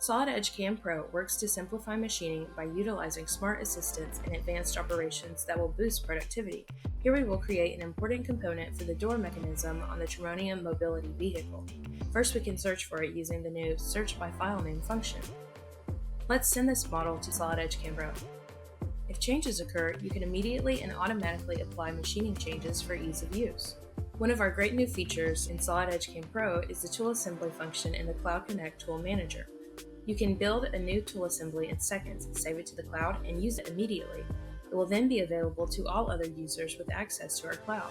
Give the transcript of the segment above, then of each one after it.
SolidEdge CAM Pro works to simplify machining by utilizing smart assistants and advanced operations that will boost productivity. Here we will create an important component for the door mechanism on the Tremonium mobility vehicle. First, we can search for it using the new Search by File Name function. Let's send this model to SolidEdge CAM Pro. If changes occur, you can immediately and automatically apply machining changes for ease of use. One of our great new features in SolidEdge CAM Pro is the tool assembly function in the Cloud Connect Tool Manager. You can build a new tool assembly in seconds, save it to the cloud, and use it immediately. It will then be available to all other users with access to our cloud.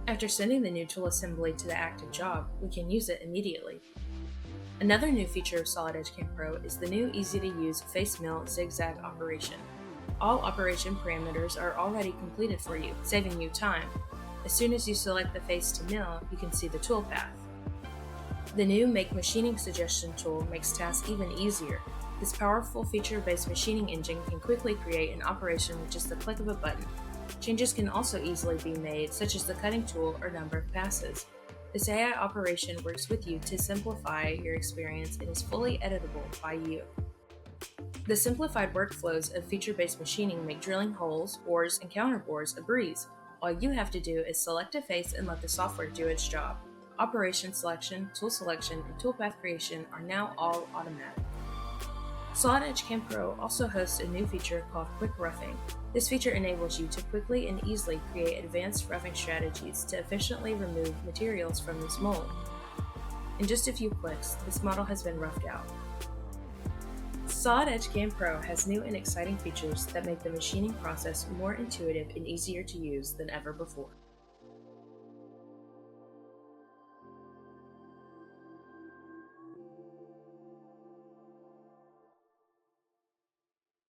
After sending the new tool assembly to the active job, we can use it immediately. Another new feature of SolidEdge CAM Pro is the new easy-to-use face mill zigzag operation. All operation parameters are already completed for you, saving you time. As soon as you select the face to mill, you can see the toolpath. The new Make Machining Suggestion tool makes tasks even easier. This powerful feature-based machining engine can quickly create an operation with just the click of a button. Changes can also easily be made, such as the cutting tool or number of passes. This AI operation works with you to simplify your experience and is fully editable by you. The simplified workflows of feature-based machining make drilling holes, bores, and counterbores a breeze. All you have to do is select a face and let the software do its job. Operation selection, tool selection, and toolpath creation are now all automatic. SolidEdge CAM Pro also hosts a new feature called Quick Roughing. This feature enables you to quickly and easily create advanced roughing strategies to efficiently remove materials from this mold. In just a few clicks, this model has been roughed out. SolidEdge CAM Pro has new and exciting features that make the machining process more intuitive and easier to use than ever before.